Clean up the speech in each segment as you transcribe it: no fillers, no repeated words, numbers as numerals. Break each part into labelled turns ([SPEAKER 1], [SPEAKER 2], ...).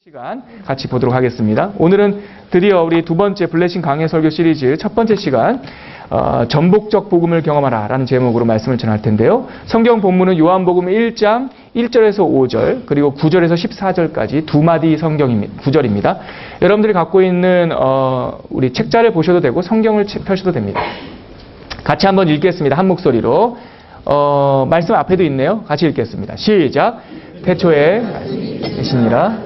[SPEAKER 1] 시간 같이 보도록 하겠습니다. 오늘은 드디어 우리 두 번째 블레싱 강해 설교 시리즈 첫 번째 시간 전복적 복음을 경험하라 라는 제목으로 말씀을 전할 텐데요. 성경 본문은 요한복음 1장 1절에서 5절 그리고 9절에서 14절까지 두 마디 구절입니다. 여러분들이 갖고 있는 우리 책자를 보셔도 되고 성경을 펴셔도 됩니다. 같이 한번 읽겠습니다. 한 목소리로. 말씀 앞에도 있네요. 같이 읽겠습니다. 시작. 태초에 계시니라.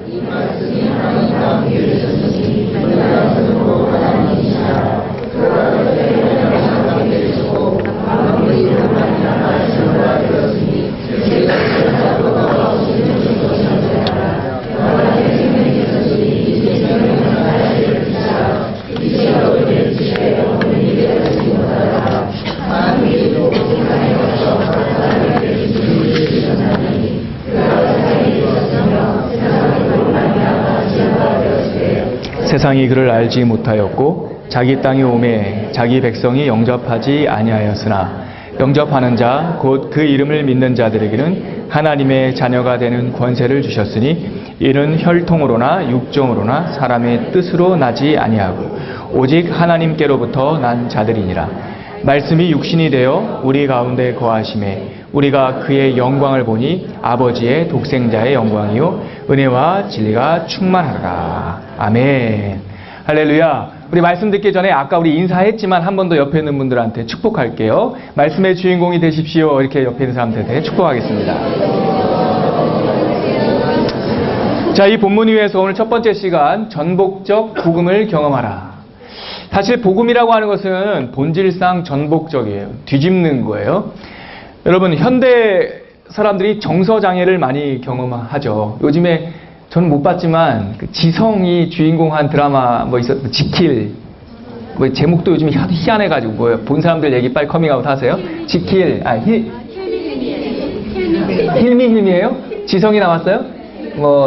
[SPEAKER 1] 세상이 그를 알지 못하였고 자기 땅에 오매 자기 백성이 영접하지 아니하였으나 영접하는 자 곧 그 이름을 믿는 자들에게는 하나님의 자녀가 되는 권세를 주셨으니 이는 혈통으로나 육정으로나 사람의 뜻으로 나지 아니하고 오직 하나님께로부터 난 자들이니라. 말씀이 육신이 되어 우리 가운데 거하심에 우리가 그의 영광을 보니 아버지의 독생자의 영광이요 은혜와 진리가 충만하라. 아멘. 할렐루야. 우리 말씀 듣기 전에 아까 우리 인사했지만 한 번 더 옆에 있는 분들한테 축복할게요. 말씀의 주인공이 되십시오. 이렇게 옆에 있는 사람들한테 축복하겠습니다. 자, 이 본문 위에서 오늘 첫 번째 시간 전복적 복음을 경험하라. 사실 복음이라고 하는 것은 본질상 전복적이에요. 뒤집는 거예요. 여러분, 현대 사람들이 정서장애를 많이 경험하죠. 요즘에 저는 못 봤지만 그 지성이 주인공한 드라마 지킬 제목도 요즘 희한해가지고 뭐예요? 본 사람들 얘기 빨리 커밍아웃 하세요. 지킬 힐미예요? 지성이 나왔어요?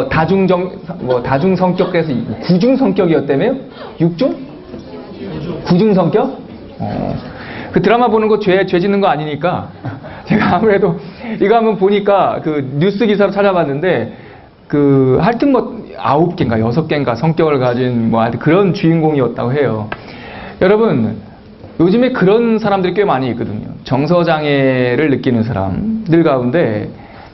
[SPEAKER 1] 다중 성격에서 구중 성격이었다며요? 구중 성격? 그 드라마 보는 거 죄 짓는 거 아니니까 제가 아무래도 이거 한번 보니까 그 뉴스 기사로 찾아봤는데 하여튼 9개인가 6개인가 성격을 가진 하여튼 그런 주인공이었다고 해요. 여러분, 요즘에 그런 사람들이 꽤 많이 있거든요. 정서장애를 느끼는 사람들 가운데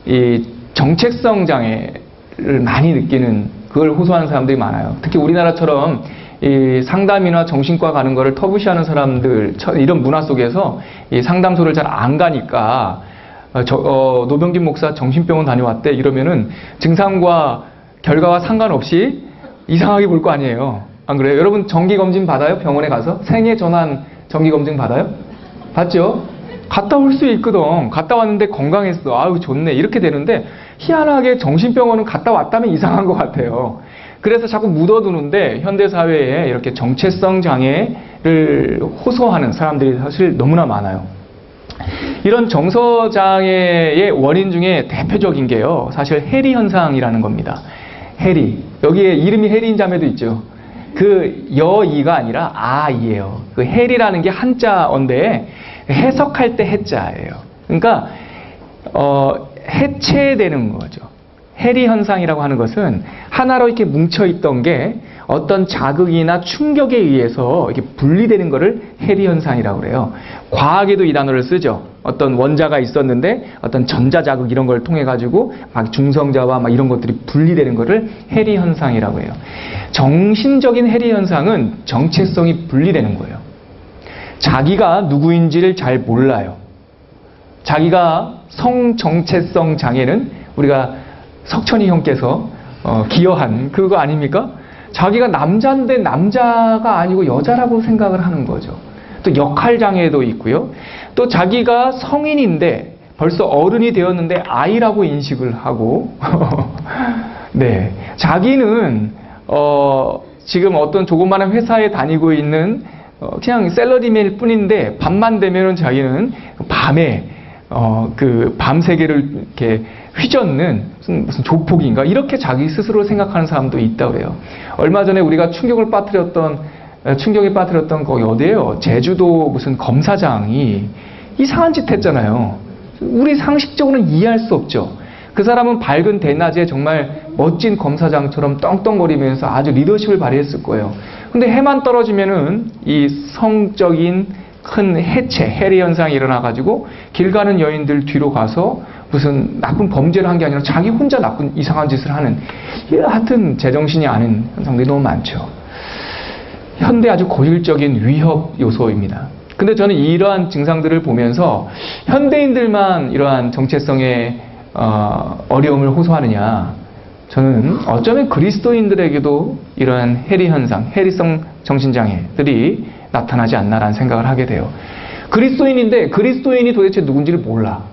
[SPEAKER 1] 이 정체성 장애를 많이 느끼는 그걸 호소하는 사람들이 많아요. 특히 우리나라처럼 이 상담이나 정신과 가는 거를 터부시하는 사람들, 이런 문화 속에서 이 상담소를 잘 안 가니까 노병진 목사 정신병원 다녀왔대 이러면은 증상과 결과와 상관없이 이상하게 볼 거 아니에요. 안 그래요? 여러분 정기검진 받아요? 병원에 가서? 생애 전환 정기검진 받아요? 받죠? 갔다 올 수 있거든. 갔다 왔는데 건강했어. 아유 좋네. 이렇게 되는데 희한하게 정신병원은 갔다 왔다면 이상한 것 같아요. 그래서 자꾸 묻어두는데 현대사회에 이렇게 정체성 장애를 호소하는 사람들이 사실 너무나 많아요. 이런 정서장애의 원인 중에 대표적인 게요. 사실 해리 현상이라는 겁니다. 해리. 여기에 이름이 해리인 자매도 있죠. 그 여이가 아니라 아이예요. 그 해리라는 게 한자어인데 해석할 때 해자예요. 그러니까 해체되는 거죠. 해리 현상이라고 하는 것은 하나로 이렇게 뭉쳐있던 게 어떤 자극이나 충격에 의해서 이렇게 분리되는 것을 해리 현상이라고 그래요. 과학에도 이 단어를 쓰죠. 어떤 원자가 있었는데 어떤 전자자극 이런 걸 통해 가지고 막 중성자와 막 이런 것들이 분리되는 것을 해리 현상이라고 해요. 정신적인 해리 현상은 정체성이 분리되는 거예요. 자기가 누구인지를 잘 몰라요. 자기가 성정체성 장애는 우리가 석천이 형께서 기여한 그거 아닙니까? 자기가 남자인데 남자가 아니고 여자라고 생각을 하는 거죠. 또 역할장애도 있고요. 또 자기가 성인인데 벌써 어른이 되었는데 아이라고 인식을 하고 네, 자기는 지금 어떤 조그마한 회사에 다니고 있는 그냥 샐러리맨일 뿐인데 밤만 되면은 자기는 밤에 그 밤세계를 이렇게 휘젓는 무슨 조폭인가 이렇게 자기 스스로 생각하는 사람도 있다고 해요. 얼마 전에 우리가 충격에 빠뜨렸던 거기 어디예요? 제주도 무슨 검사장이 이상한 짓 했잖아요. 우리 상식적으로는 이해할 수 없죠. 그 사람은 밝은 대낮에 정말 멋진 검사장처럼 떵떵거리면서 아주 리더십을 발휘했을 거예요. 근데 해만 떨어지면은 이 성적인 큰 해체, 해리 현상이 일어나가지고 길 가는 여인들 뒤로 가서 무슨 나쁜 범죄를 한 게 아니라 자기 혼자 나쁜 이상한 짓을 하는, 하여튼 제정신이 아닌 현상들이 너무 많죠. 현대 아주 고질적인 위협 요소입니다. 근데 저는 이러한 증상들을 보면서 현대인들만 이러한 정체성의 어려움을 호소하느냐, 저는 어쩌면 그리스도인들에게도 이러한 해리 현상, 해리성 정신장애들이 나타나지 않나라는 생각을 하게 돼요. 그리스도인인데 그리스도인이 도대체 누군지를 몰라.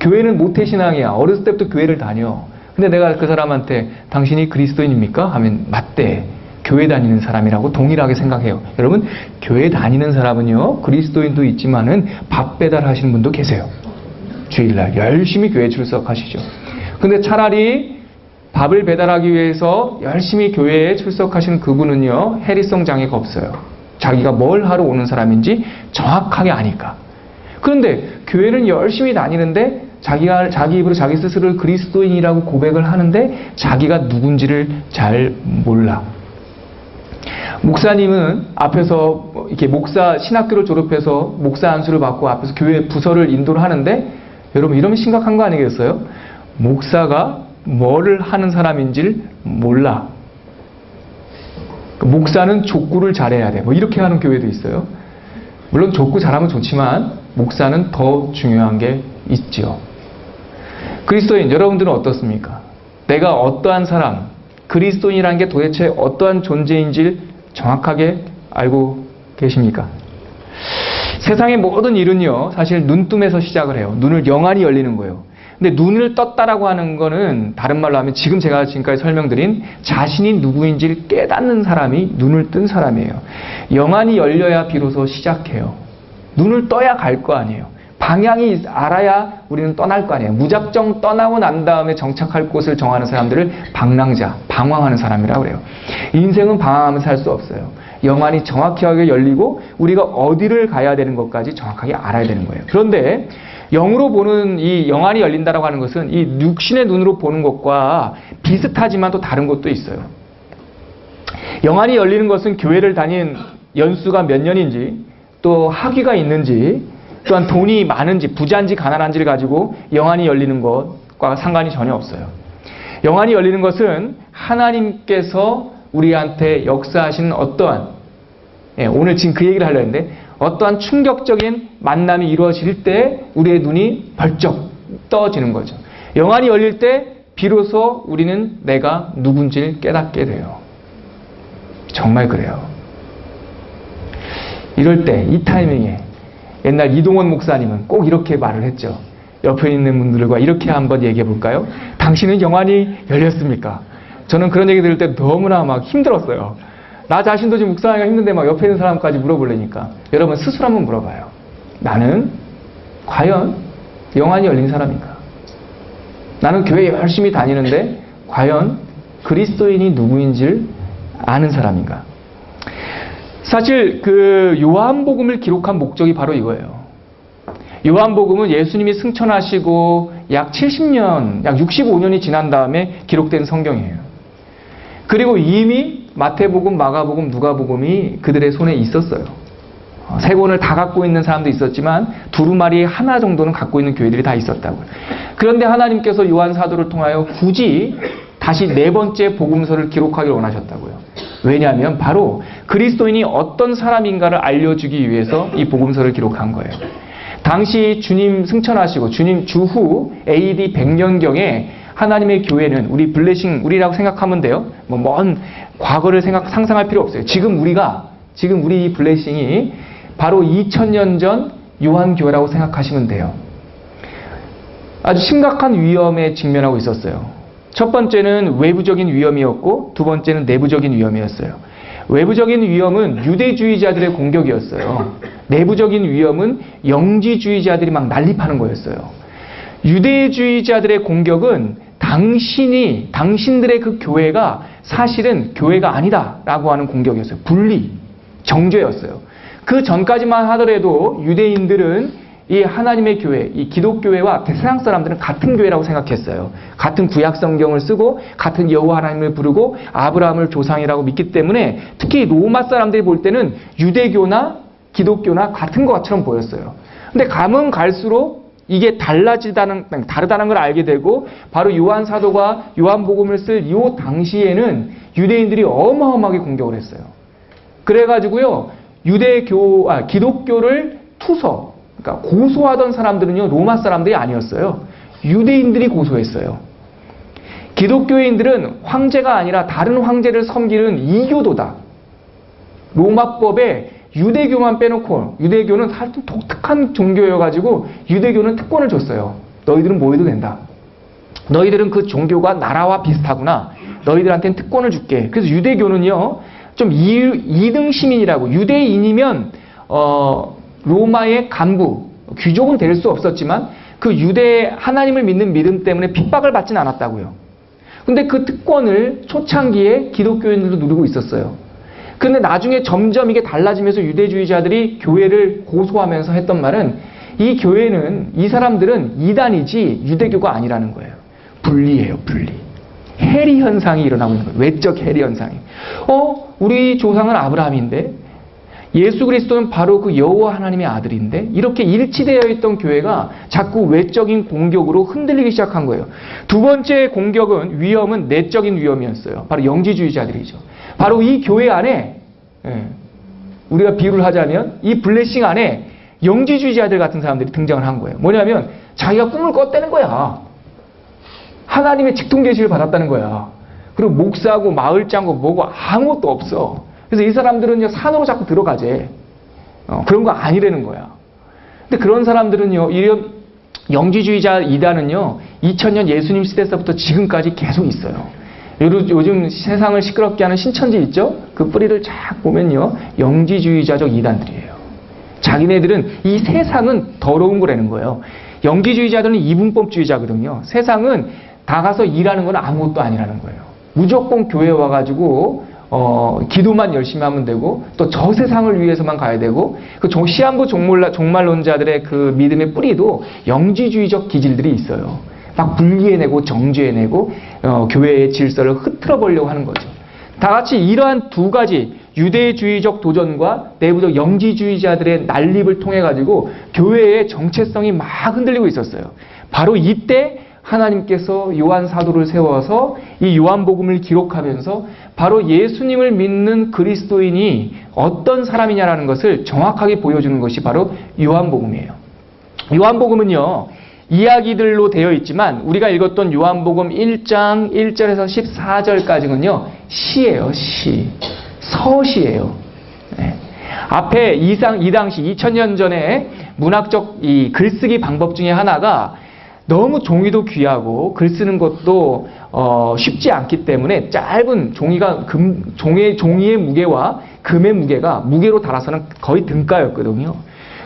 [SPEAKER 1] 교회는 모태신앙이야. 어렸을 때부터 교회를 다녀. 근데 내가 그 사람한테 당신이 그리스도인입니까? 하면 맞대. 교회 다니는 사람이라고 동일하게 생각해요. 여러분, 교회 다니는 사람은요, 그리스도인도 있지만은 밥 배달하시는 분도 계세요. 주일날 열심히 교회 출석하시죠. 근데 차라리 밥을 배달하기 위해서 열심히 교회에 출석하시는 그분은요, 해리성 장애가 없어요. 자기가 뭘 하러 오는 사람인지 정확하게 아니까. 그런데 교회는 열심히 다니는데 자기 입으로 자기 스스로를 그리스도인이라고 고백을 하는데 자기가 누군지를 잘 몰라. 목사님은 앞에서 이렇게 목사 신학교를 졸업해서 목사 안수를 받고 앞에서 교회 부서를 인도를 하는데, 여러분 이러면 심각한 거 아니겠어요? 목사가 뭐를 하는 사람인지를 몰라. 목사는 족구를 잘해야 돼. 뭐 이렇게 하는 교회도 있어요. 물론 족구 잘하면 좋지만 목사는 더 중요한 게 있죠. 그리스도인 여러분들은 어떻습니까? 내가 어떠한 사람, 그리스도인이라는 게 도대체 어떠한 존재인지를 정확하게 알고 계십니까? 세상의 모든 일은요, 사실 눈뜸에서 시작을 해요. 눈을 영안이 열리는 거예요. 근데 눈을 떴다라고 하는 거는 다른 말로 하면 지금 제가 지금까지 설명드린 자신이 누구인지를 깨닫는 사람이 눈을 뜬 사람이에요. 영안이 열려야 비로소 시작해요. 눈을 떠야 갈 거 아니에요. 방향이 알아야 우리는 떠날 거 아니에요. 무작정 떠나고 난 다음에 정착할 곳을 정하는 사람들을 방랑자, 방황하는 사람이라고 그래요. 인생은 방황하면서 살 수 없어요. 영안이 정확하게 열리고 우리가 어디를 가야 되는 것까지 정확하게 알아야 되는 거예요. 그런데 영으로 보는 이 영안이 열린다라고 하는 것은 이 육신의 눈으로 보는 것과 비슷하지만 또 다른 것도 있어요. 영안이 열리는 것은 교회를 다닌 연수가 몇 년인지, 또 학위가 있는지, 또한 돈이 많은지 부자인지 가난한지를 가지고 영안이 열리는 것과 상관이 전혀 없어요. 영안이 열리는 것은 하나님께서 우리한테 역사하시는 어떠한, 오늘 지금 그 얘기를 하려 했는데, 어떠한 충격적인 만남이 이루어질 때 우리의 눈이 벌쩍 떠지는 거죠. 영안이 열릴 때 비로소 우리는 내가 누군지를 깨닫게 돼요. 정말 그래요. 이럴 때, 이 타이밍에 옛날 이동원 목사님은 꼭 이렇게 말을 했죠. 옆에 있는 분들과 이렇게 한번 얘기해 볼까요? 당신은 영안이 열렸습니까? 저는 그런 얘기 들을 때 너무나 막 힘들었어요. 나 자신도 지금 묵상하기가 힘든데 막 옆에 있는 사람까지 물어보려니까. 여러분 스스로 한번 물어봐요. 나는 과연 영안이 열린 사람인가? 나는 교회 열심히 다니는데 과연 그리스도인이 누구인지를 아는 사람인가? 사실 그 요한복음을 기록한 목적이 바로 이거예요. 요한복음은 예수님이 승천하시고 약 70년, 약 65년이 지난 다음에 기록된 성경이에요. 그리고 이미 마태복음, 마가복음, 누가복음이 그들의 손에 있었어요. 세 권을 다 갖고 있는 사람도 있었지만 두루마리 하나 정도는 갖고 있는 교회들이 다 있었다고요. 그런데 하나님께서 요한 사도를 통하여 굳이 다시 네 번째 복음서를 기록하기를 원하셨다고요. 왜냐하면 바로 그리스도인이 어떤 사람인가를 알려주기 위해서 이 복음서를 기록한 거예요. 당시 주님 승천하시고 주님 주후 AD 100년경에 하나님의 교회는 우리 블레싱, 우리라고 생각하면 돼요. 뭐 먼 과거를 상상할 필요 없어요. 지금 우리 블레싱이 바로 2000년 전 요한교회라고 생각하시면 돼요. 아주 심각한 위험에 직면하고 있었어요. 첫 번째는 외부적인 위험이었고 두 번째는 내부적인 위험이었어요. 외부적인 위험은 유대주의자들의 공격이었어요. 내부적인 위험은 영지주의자들이 막 난립하는 거였어요. 유대주의자들의 공격은 당신들의 그 교회가 사실은 교회가 아니다라고 하는 공격이었어요. 분리, 정죄였어요. 그 전까지만 하더라도 유대인들은 이 하나님의 교회, 이 기독교회와 세상 사람들은 같은 교회라고 생각했어요. 같은 구약 성경을 쓰고 같은 여호와 하나님을 부르고 아브라함을 조상이라고 믿기 때문에 특히 로마 사람들이 볼 때는 유대교나 기독교나 같은 것처럼 보였어요. 근데 가면 갈수록 이게 다르다는 걸 알게 되고 바로 요한 사도가 요한복음을 쓸 이 당시에는 유대인들이 어마어마하게 공격을 했어요. 그래가지고요, 기독교를 그러니까 고소하던 사람들은요, 로마 사람들이 아니었어요. 유대인들이 고소했어요. 기독교인들은 황제가 아니라 다른 황제를 섬기는 이교도다. 로마법에 유대교만 빼놓고, 유대교는 하여튼 독특한 종교여가지고 유대교는 특권을 줬어요. 너희들은 뭐 해도 된다. 너희들은 그 종교가 나라와 비슷하구나. 너희들한테는 특권을 줄게. 그래서 유대교는요, 좀 2등 시민이라고, 유대인이면 로마의 간부, 귀족은 될 수 없었지만 그 유대 하나님을 믿는 믿음 때문에 핍박을 받지는 않았다고요. 근데 그 특권을 초창기에 기독교인들도 누리고 있었어요. 근데 나중에 점점 이게 달라지면서 유대주의자들이 교회를 고소하면서 했던 말은 이 교회는, 이 사람들은 이단이지 유대교가 아니라는 거예요. 분리예요, 분리. 해리 현상이 일어나고 있는 거예요. 외적 해리 현상이. 우리 조상은 아브라함인데 예수 그리스도는 바로 그 여호와 하나님의 아들인데 이렇게 일치되어 있던 교회가 자꾸 외적인 공격으로 흔들리기 시작한 거예요. 두 번째 공격은, 위험은 내적인 위험이었어요. 바로 영지주의자들이죠. 바로 이 교회 안에, 우리가 비유를 하자면 이 블레싱 안에 영지주의자들 같은 사람들이 등장을 한 거예요. 뭐냐면 자기가 꿈을 꿨다는 거야. 하나님의 직통계시를 받았다는 거야. 그리고 목사고 마을장고 뭐고 아무것도 없어. 그래서 이 사람들은요, 산으로 자꾸 들어가재. 그런 거 아니라는 거야. 근데 그런 사람들은요, 이런 영지주의자 이단은요, 2000년 예수님 시대서부터 지금까지 계속 있어요. 요즘 세상을 시끄럽게 하는 신천지 있죠? 그 뿌리를 쫙 보면요, 영지주의자적 이단들이에요. 자기네들은 이 세상은 더러운 거라는 거예요. 영지주의자들은 이분법주의자거든요. 세상은 나가서 일하는 건 아무것도 아니라는 거예요. 무조건 교회 와가지고 기도만 열심히 하면 되고 또 저 세상을 위해서만 가야 되고 그 시한부 종말론자들의 그 믿음의 뿌리도 영지주의적 기질들이 있어요. 막 분리해내고 정죄해내고 교회의 질서를 흐트러 보려고 하는 거죠. 다 같이 이러한 두 가지 유대주의적 도전과 내부적 영지주의자들의 난립을 통해 가지고 교회의 정체성이 막 흔들리고 있었어요. 바로 이때 하나님께서 요한 사도를 세워서 이 요한복음을 기록하면서 바로 예수님을 믿는 그리스도인이 어떤 사람이냐라는 것을 정확하게 보여주는 것이 바로 요한복음이에요. 요한복음은요, 이야기들로 되어 있지만 우리가 읽었던 요한복음 1장 1절에서 14절까지는요, 시예요, 시. 서시예요. 네. 앞에 이 당시 2000년 전에 문학적 이 글쓰기 방법 중에 하나가 너무 종이도 귀하고 글 쓰는 것도 쉽지 않기 때문에 짧은 종이의 무게와 금의 무게가 무게로 달아서는 거의 등가였거든요.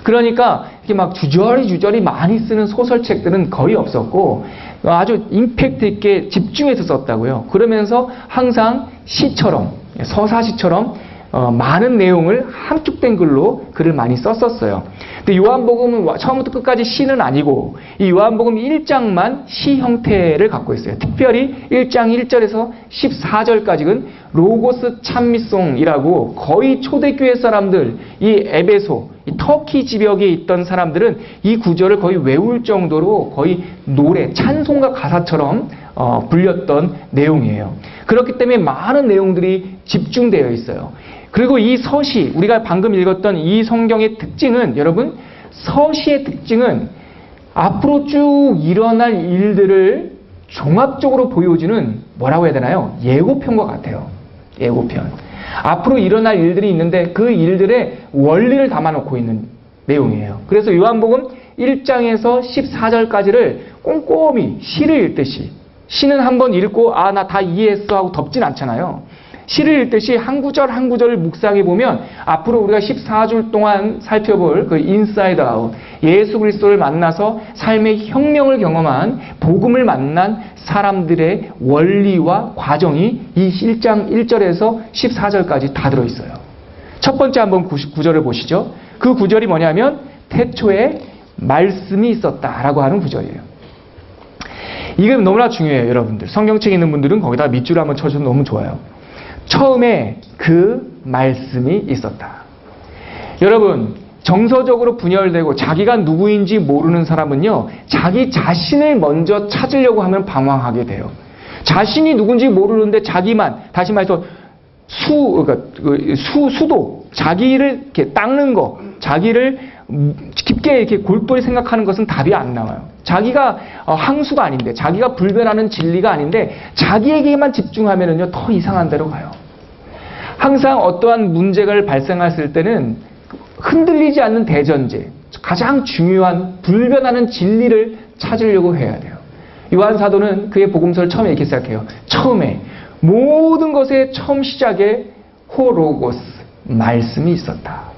[SPEAKER 1] 그러니까 이렇게 막 주저리 많이 쓰는 소설책들은 거의 없었고 아주 임팩트 있게 집중해서 썼다고요. 그러면서 항상 시처럼, 서사시처럼 많은 내용을 함축된 글로 글을 많이 썼었어요. 근데 요한복음은 처음부터 끝까지 시는 아니고 이 요한복음 1장만 시 형태를 갖고 있어요. 특별히 1장 1절에서 14절까지는 로고스 찬미송이라고 거의 초대교회 사람들, 이 에베소, 이 터키 지역에 있던 사람들은 이 구절을 거의 외울 정도로 거의 노래, 찬송가 가사처럼 불렸던 내용이에요. 그렇기 때문에 많은 내용들이 집중되어 있어요. 그리고 이 서시, 우리가 방금 읽었던 이 성경의 특징은, 여러분, 서시의 특징은 앞으로 쭉 일어날 일들을 종합적으로 보여주는, 뭐라고 해야 되나요? 예고편과 같아요. 예고편. 앞으로 일어날 일들이 있는데 그 일들의 원리를 담아놓고 있는 내용이에요. 그래서 요한복음 1장에서 14절까지를 꼼꼼히 시를 읽듯이, 시는 한번 읽고 나 다 이해했어 하고 덮진 않잖아요. 시를 읽듯이 한 구절 한 구절을 묵상해 보면 앞으로 우리가 14줄 동안 살펴볼 그 인사이드 아웃, 예수 그리스도를 만나서 삶의 혁명을 경험한 복음을 만난 사람들의 원리와 과정이 이 1장 1절에서 14절까지 다 들어있어요. 첫 번째 한번 구절을 보시죠. 그 구절이 뭐냐면 태초에 말씀이 있었다라고 하는 구절이에요. 이게 너무나 중요해요, 여러분들. 성경책 있는 분들은 거기다 밑줄을 한번 쳐주셔도 너무 좋아요. 처음에 그 말씀이 있었다. 여러분, 정서적으로 분열되고 자기가 누구인지 모르는 사람은요, 자기 자신을 먼저 찾으려고 하면 방황하게 돼요. 자신이 누군지 모르는데 자기만, 다시 말해서 수도, 자기를 이렇게 닦는 거, 자기를 깊게 이렇게 골똘히 생각하는 것은 답이 안 나와요. 자기가 항수가 아닌데, 자기가 불변하는 진리가 아닌데, 자기에게만 집중하면은요, 더 이상한 데로 가요. 항상 어떠한 문제가 발생했을 때는 흔들리지 않는 대전제, 가장 중요한 불변하는 진리를 찾으려고 해야 돼요. 요한 사도는 그의 복음서를 처음에 이렇게 시작해요. 처음에 모든 것의 처음 시작에 호로고스, 말씀이 있었다.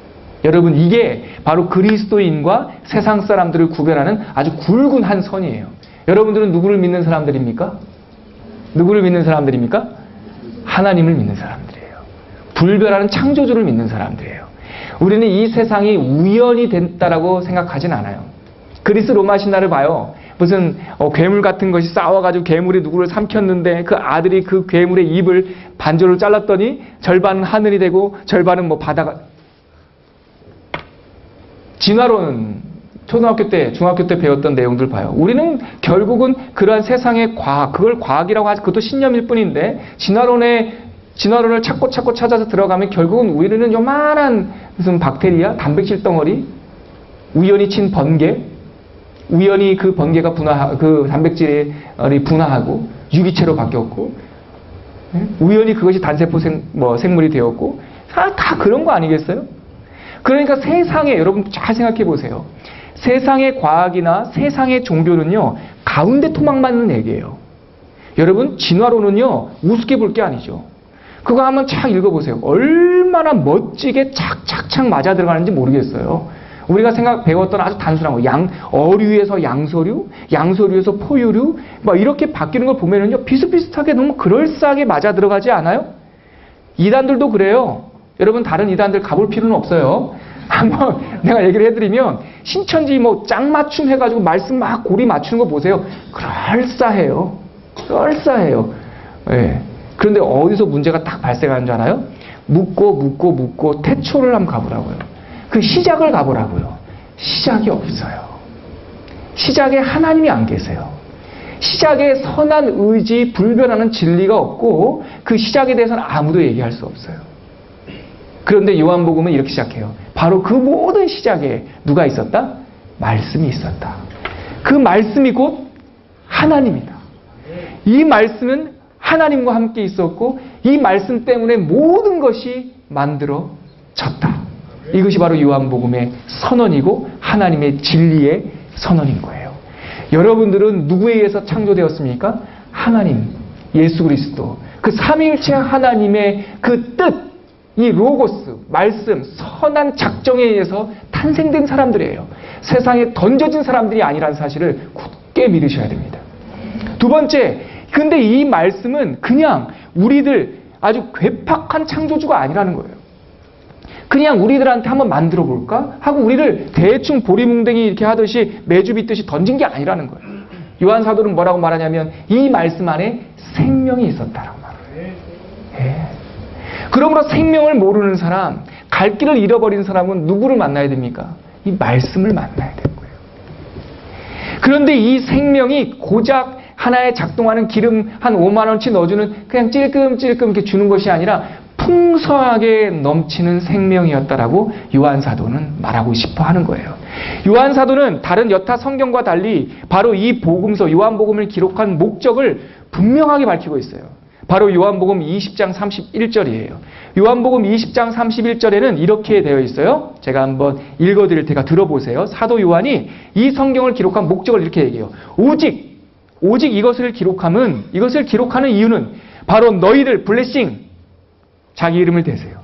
[SPEAKER 1] 여러분, 이게 바로 그리스도인과 세상 사람들을 구별하는 아주 굵은 한 선이에요. 여러분들은 누구를 믿는 사람들입니까? 누구를 믿는 사람들입니까? 하나님을 믿는 사람들이에요. 불변하는 창조주를 믿는 사람들이에요. 우리는 이 세상이 우연이 됐다라고 생각하진 않아요. 그리스 로마 신화를 봐요. 무슨 괴물 같은 것이 싸워가지고 괴물이 누구를 삼켰는데 그 아들이 그 괴물의 입을 반절로 잘랐더니 절반은 하늘이 되고 절반은 뭐 바다가. 진화론은 초등학교 때, 중학교 때 배웠던 내용들 봐요. 우리는 결국은 그러한 세상의 과학, 그걸 과학이라고 하지, 그것도 신념일 뿐인데, 진화론을 찾고 찾아서 들어가면 결국은 우리는 요만한 무슨 박테리아, 단백질 덩어리, 우연히 친 번개, 우연히 그 번개가 그 단백질이 분화하고 유기체로 바뀌었고, 우연히 그것이 단세포 생물이 되었고, 다 그런 거 아니겠어요? 그러니까 세상에, 여러분 잘 생각해 보세요. 세상의 과학이나 세상의 종교는요, 가운데 토막맞는 얘기예요. 여러분, 진화론은요, 우습게 볼 게 아니죠. 그거 한번 착 읽어보세요. 얼마나 멋지게 착착착 맞아 들어가는지 모르겠어요. 우리가 배웠던 아주 단순한 거, 어류에서 양서류, 양서류에서 포유류, 막 이렇게 바뀌는 걸 보면은요, 비슷비슷하게 너무 그럴싸하게 맞아 들어가지 않아요? 이단들도 그래요. 여러분, 다른 이단들 가볼 필요는 없어요. 한번 내가 얘기를 해드리면, 신천지 짝맞춤 해가지고 말씀 막 고리 맞추는 거 보세요. 그럴싸해요. 그럴싸해요. 예. 그런데 어디서 문제가 딱 발생하는 줄 알아요? 묻고 태초를 한번 가보라고요. 그 시작을 가보라고요. 시작이 없어요. 시작에 하나님이 안 계세요. 시작에 선한 의지, 불변하는 진리가 없고 그 시작에 대해서는 아무도 얘기할 수 없어요. 그런데 요한복음은 이렇게 시작해요. 바로 그 모든 시작에 누가 있었다? 말씀이 있었다. 그 말씀이 곧 하나님이다. 이 말씀은 하나님과 함께 있었고 이 말씀 때문에 모든 것이 만들어졌다. 이것이 바로 요한복음의 선언이고 하나님의 진리의 선언인 거예요. 여러분들은 누구에 의해서 창조되었습니까? 하나님, 예수 그리스도, 그 삼위일체 하나님의 그 뜻, 이 로고스, 말씀, 선한 작정에 의해서 탄생된 사람들이에요. 세상에 던져진 사람들이 아니라는 사실을 굳게 믿으셔야 됩니다. 두 번째, 근데 이 말씀은 그냥 우리들 아주 괴팍한 창조주가 아니라는 거예요. 그냥 우리들한테 한번 만들어 볼까? 하고 우리를 대충 보리뭉댕이 이렇게 하듯이 매주 빚듯이 던진 게 아니라는 거예요. 요한 사도는 뭐라고 말하냐면 이 말씀 안에 생명이 있었다라고 말해요. 예. 그러므로 생명을 모르는 사람, 갈 길을 잃어버린 사람은 누구를 만나야 됩니까? 이 말씀을 만나야 되는 거예요. 그런데 이 생명이 고작 하나에 작동하는 기름 한 5만 원치 넣어주는 그냥 찔끔찔끔 이렇게 주는 것이 아니라 풍성하게 넘치는 생명이었다라고 요한 사도는 말하고 싶어 하는 거예요. 요한 사도는 다른 여타 성경과 달리 바로 이 복음서 요한복음을 기록한 목적을 분명하게 밝히고 있어요. 바로 요한복음 20장 31절이에요. 요한복음 20장 31절에는 이렇게 되어 있어요. 제가 한번 읽어드릴 테니까 들어보세요. 사도 요한이 이 성경을 기록한 목적을 이렇게 얘기해요. 오직 이것을 기록하는 이유는 바로 너희들, 블레싱, 자기 이름을 대세요.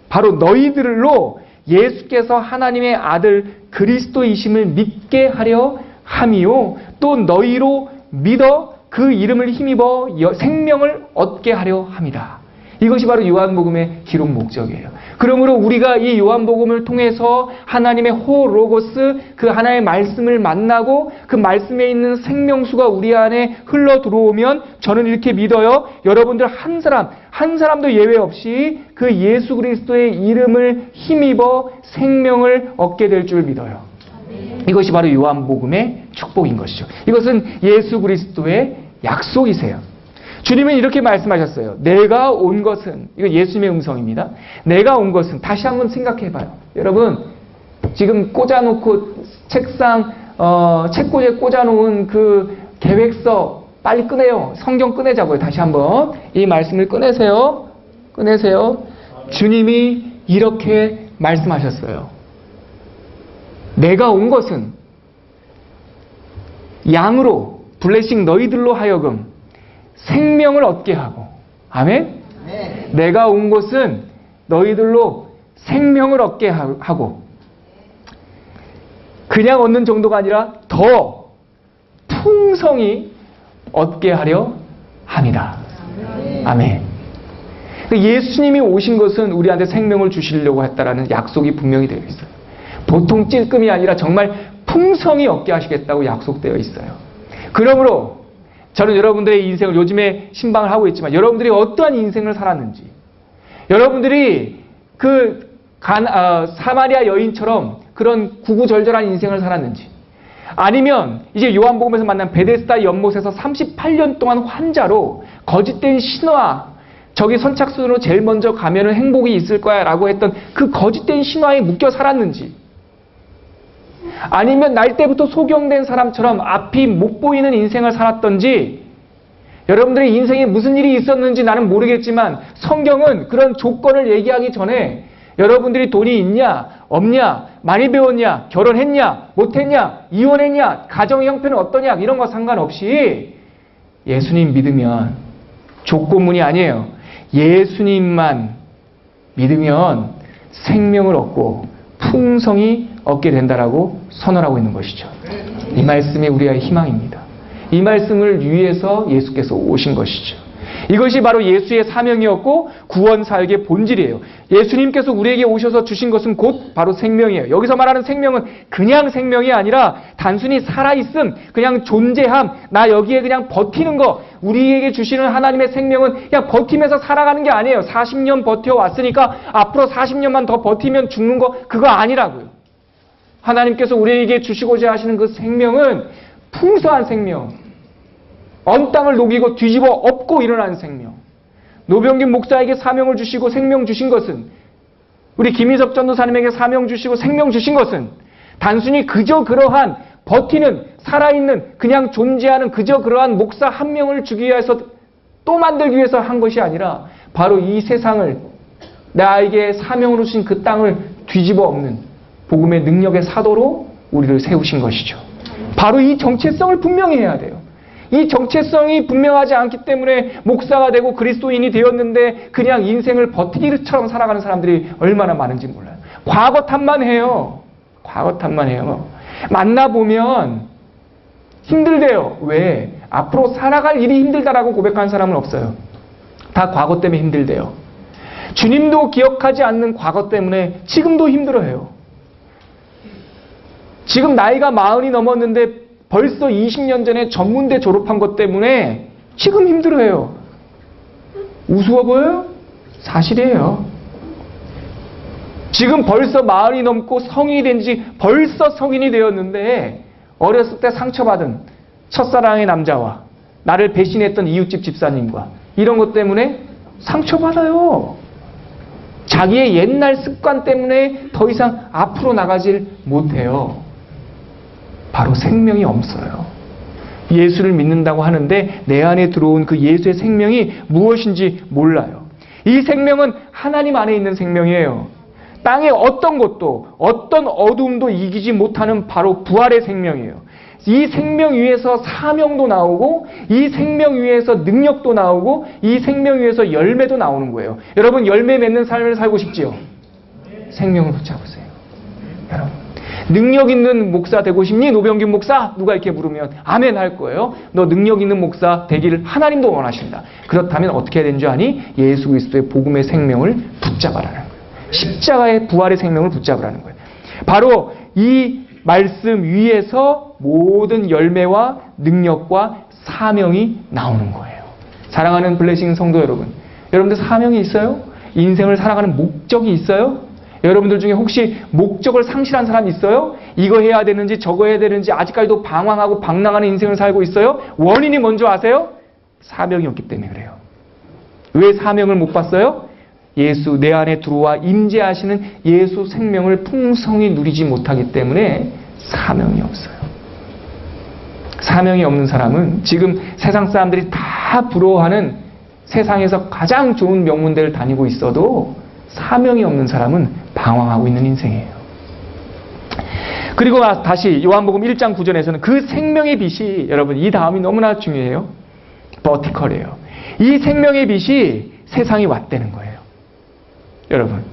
[SPEAKER 1] 바로 너희들로 예수께서 하나님의 아들 그리스도이심을 믿게 하려 함이요, 또 너희로 믿어 그 이름을 힘입어 생명을 얻게 하려 함이다. 이것이 바로 요한복음의 기록 목적이에요. 그러므로 우리가 이 요한복음을 통해서 하나님의 호로고스, 그 하나님의 말씀을 만나고 그 말씀에 있는 생명수가 우리 안에 흘러 들어오면 저는 이렇게 믿어요. 여러분들 한 사람도 예외 없이 그 예수 그리스도의 이름을 힘입어 생명을 얻게 될 줄 믿어요. 이것이 바로 요한복음의 축복인 것이죠. 이것은 예수 그리스도의 약속이세요. 주님은 이렇게 말씀하셨어요. 내가 온 것은, 이거 예수님의 음성입니다. 내가 온 것은, 다시 한번 생각해봐요. 여러분, 지금 꽂아놓고 책상, 책꽂이에 꽂아놓은 그 계획서 빨리 꺼내요. 성경 꺼내자고요. 다시 한번 이 말씀을 꺼내세요. 꺼내세요. 주님이 이렇게 말씀하셨어요. 내가 온 것은 양으로, 블레싱 너희들로 하여금 생명을 얻게 하고, 아멘? 네. 내가 온 것은 너희들로 생명을 얻게 하고, 그냥 얻는 정도가 아니라 더 풍성히 얻게 하려 합니다. 아멘. 예수님이 오신 것은 우리한테 생명을 주시려고 했다라는 약속이 분명히 되어 있어요. 보통 찔끔이 아니라 정말 풍성히 얻게 하시겠다고 약속되어 있어요. 그러므로 저는 여러분들의 인생을 요즘에 신방을 하고 있지만 여러분들이 어떠한 인생을 살았는지, 여러분들이 사마리아 여인처럼 그런 구구절절한 인생을 살았는지, 아니면 이제 요한복음에서 만난 베데스다 연못에서 38년 동안 환자로 거짓된 신화, 저기 선착순으로 제일 먼저 가면은 행복이 있을 거야 라고 했던 그 거짓된 신화에 묶여 살았는지, 아니면 날 때부터 소경된 사람처럼 앞이 못 보이는 인생을 살았던지, 여러분들의 인생에 무슨 일이 있었는지 나는 모르겠지만 성경은 그런 조건을 얘기하기 전에 여러분들이 돈이 있냐 없냐, 많이 배웠냐, 결혼했냐 못했냐, 이혼했냐, 가정의 형편은 어떠냐, 이런 거 상관없이 예수님 믿으면, 조건문이 아니에요, 예수님만 믿으면 생명을 얻고 풍성히 얻게 된다라고 선언하고 있는 것이죠. 이 말씀이 우리의 희망입니다. 이 말씀을 위해서 예수께서 오신 것이죠. 이것이 바로 예수의 사명이었고 구원 사역의 본질이에요. 예수님께서 우리에게 오셔서 주신 것은 곧 바로 생명이에요. 여기서 말하는 생명은 그냥 생명이 아니라 단순히 살아있음, 그냥 존재함, 나 여기에 그냥 버티는 거, 우리에게 주시는 하나님의 생명은 그냥 버티면서 살아가는 게 아니에요. 40년 버텨왔으니까 앞으로 40년만 더 버티면 죽는 거, 그거 아니라고요. 하나님께서 우리에게 주시고자 하시는 그 생명은 풍성한 생명, 언 땅을 녹이고 뒤집어 엎고 일어난 생명. 노병긴 목사에게 사명을 주시고 생명 주신 것은, 우리 김인섭 전도사님에게 사명 주시고 생명 주신 것은 단순히 그저 그러한 버티는, 살아있는, 그냥 존재하는 그저 그러한 목사 한 명을 주기 위해서, 또 만들기 위해서 한 것이 아니라 바로 이 세상을, 나에게 사명으로 주신 그 땅을 뒤집어 엎는 복음의 능력의 사도로 우리를 세우신 것이죠. 바로 이 정체성을 분명히 해야 돼요. 이 정체성이 분명하지 않기 때문에 목사가 되고 그리스도인이 되었는데 그냥 인생을 버티기처럼 살아가는 사람들이 얼마나 많은지 몰라요. 과거 탓만 해요. 과거 탓만 해요. 만나보면 힘들대요. 왜? 앞으로 살아갈 일이 힘들다라고 고백하는 사람은 없어요. 다 과거 때문에 힘들대요. 주님도 기억하지 않는 과거 때문에 지금도 힘들어해요. 지금 나이가 40이 넘었는데 벌써 20년 전에 전문대 졸업한 것 때문에 지금 힘들어해요. 우스워 보여요? 사실이에요. 지금 벌써 40이 넘고 성인이 된 지 벌써 성인이 되었는데 어렸을 때 상처받은 첫사랑의 남자와 나를 배신했던 이웃집 집사님과 이런 것 때문에 상처받아요. 자기의 옛날 습관 때문에 더 이상 앞으로 나가질 못해요. 바로 생명이 없어요. 예수를 믿는다고 하는데 내 안에 들어온 그 예수의 생명이 무엇인지 몰라요. 이 생명은 하나님 안에 있는 생명이에요. 땅의 어떤 것도, 어떤 어두움도 이기지 못하는 바로 부활의 생명이에요. 이 생명 위에서 사명도 나오고, 이 생명 위에서 능력도 나오고, 이 생명 위에서 열매도 나오는 거예요. 여러분, 열매 맺는 삶을 살고 싶지요? 생명을 붙잡으세요. 여러분, 능력 있는 목사 되고 싶니? 노병균 목사? 누가 이렇게 물으면 아멘 할 거예요. 너 능력 있는 목사 되기를 하나님도 원하신다. 그렇다면 어떻게 해야 되는 줄 아니? 예수 그리스도의 복음의 생명을 붙잡아라는 거예요. 십자가의 부활의 생명을 붙잡으라는 거예요. 바로 이 말씀 위에서 모든 열매와 능력과 사명이 나오는 거예요. 사랑하는 블레싱 성도 여러분, 여러분들 사명이 있어요? 인생을 살아가는 목적이 있어요? 여러분들 중에 혹시 목적을 상실한 사람 있어요? 이거 해야 되는지 저거 해야 되는지 아직까지도 방황하고 방랑하는 인생을 살고 있어요? 원인이 뭔지 아세요? 사명이 없기 때문에 그래요. 왜 사명을 못 봤어요? 예수 내 안에 들어와 임재하시는 예수 생명을 풍성히 누리지 못하기 때문에 사명이 없어요. 사명이 없는 사람은 지금 세상 사람들이 다 부러워하는 세상에서 가장 좋은 명문대를 다니고 있어도 사명이 없는 사람은 방황하고 있는 인생이에요. 그리고 다시 요한복음 1장 9절에서는 그 생명의 빛이, 여러분 이 다음이 너무나 중요해요. 버티컬이에요. 이 생명의 빛이 세상에 왔다는 거예요. 여러분.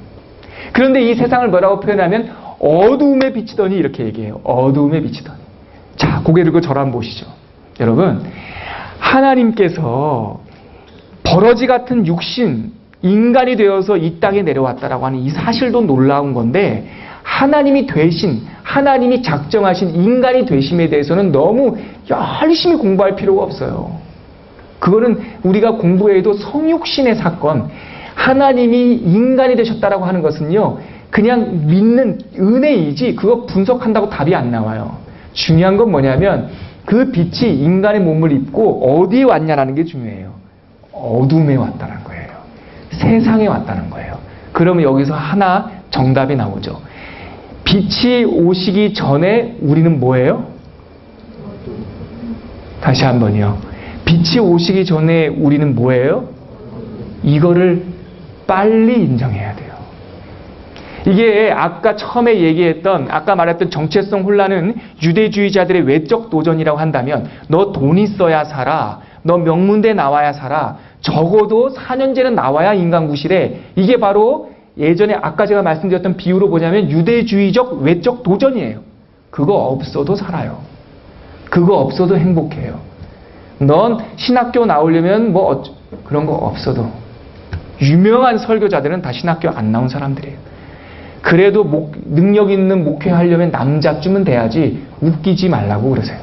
[SPEAKER 1] 그런데 이 세상을 뭐라고 표현하면 어두움에 비치더니 이렇게 얘기해요. 어두움에 비치더니. 자, 고개 들고 저를 한번 보시죠. 여러분, 하나님께서 버러지 같은 육신, 인간이 되어서 이 땅에 내려왔다라고 하는 이 사실도 놀라운 건데, 하나님이 되신, 하나님이 작정하신 인간이 되심에 대해서는 너무 열심히 공부할 필요가 없어요. 그거는 우리가 공부해도 성육신의 사건, 하나님이 인간이 되셨다라고 하는 것은요, 그냥 믿는 은혜이지 그거 분석한다고 답이 안 나와요. 중요한 건 뭐냐면 그 빛이 인간의 몸을 입고 어디에 왔냐라는 게 중요해요. 어둠에 왔다는 거예요. 세상에 왔다는 거예요. 그러면 여기서 하나 정답이 나오죠. 빛이 오시기 전에 우리는 뭐예요? 다시 한번요. 빛이 오시기 전에 우리는 뭐예요? 이거를 빨리 인정해야 돼요. 이게 아까 처음에 얘기했던, 아까 말했던 정체성 혼란은 유대주의자들의 외적 도전이라고 한다면, 너 돈 있어야 살아, 너 명문대 나와야 살아, 적어도 4년제는 나와야 인간 구실해. 이게 바로 예전에 아까 제가 말씀드렸던 비유로 보자면 유대주의적 외적 도전이에요. 그거 없어도 살아요. 그거 없어도 행복해요. 넌 신학교 나오려면 그런 거 없어도. 유명한 설교자들은 다 신학교 안 나온 사람들이에요. 그래도 능력 있는 목회하려면 남자쯤은 돼야지 웃기지 말라고 그러세요.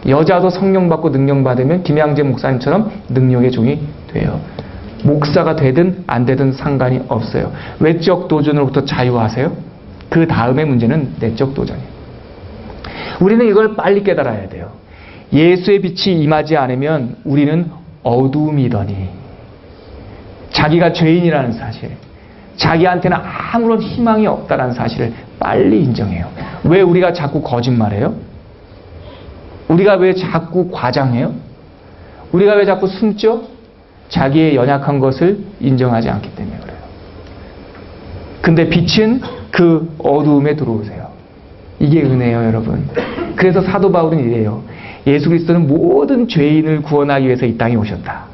[SPEAKER 1] 여자도 성령 받고 능력 받으면 김양재 목사님처럼 능력의 종이 돼요. 목사가 되든 안 되든 상관이 없어요. 외적 도전으로부터 자유하세요. 그 다음의 문제는 내적 도전이에요. 우리는 이걸 빨리 깨달아야 돼요. 예수의 빛이 임하지 않으면 우리는 어둠이더니, 자기가 죄인이라는 사실, 자기한테는 아무런 희망이 없다는 사실을 빨리 인정해요. 왜 우리가 자꾸 거짓말해요? 우리가 왜 자꾸 과장해요? 우리가 왜 자꾸 숨죠? 자기의 연약한 것을 인정하지 않기 때문에 그래요. 근데 빛은 그 어두움에 들어오세요. 이게 은혜예요, 여러분. 그래서 사도 바울은 이래요. 예수 그리스도는 모든 죄인을 구원하기 위해서 이 땅에 오셨다.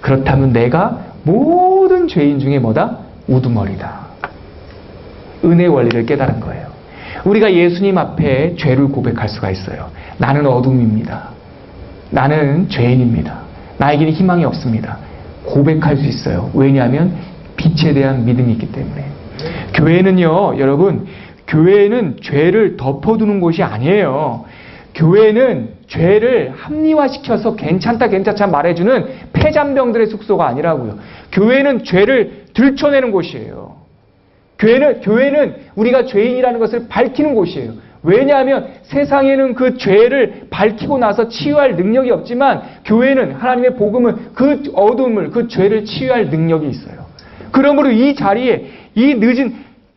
[SPEAKER 1] 그렇다면 내가 모든 죄인 중에 뭐다? 우두머리다. 은혜 원리를 깨달은 거예요. 우리가 예수님 앞에 죄를 고백할 수가 있어요. 나는 어둠입니다. 나는 죄인입니다. 나에게는 희망이 없습니다. 고백할 수 있어요. 왜냐하면 빛에 대한 믿음이 있기 때문에. 교회는요, 여러분, 교회는 죄를 덮어두는 곳이 아니에요. 교회는 죄를 합리화시켜서 괜찮다 말해주는 폐잔병들의 숙소가 아니라고요. 교회는 죄를 들춰내는 곳이에요. 교회는 우리가 죄인이라는 것을 밝히는 곳이에요. 왜냐하면 세상에는 그 죄를 밝히고 나서 치유할 능력이 없지만, 교회는 하나님의 복음을, 그 어둠을, 그 죄를 치유할 능력이 있어요. 그러므로 이 자리에, 이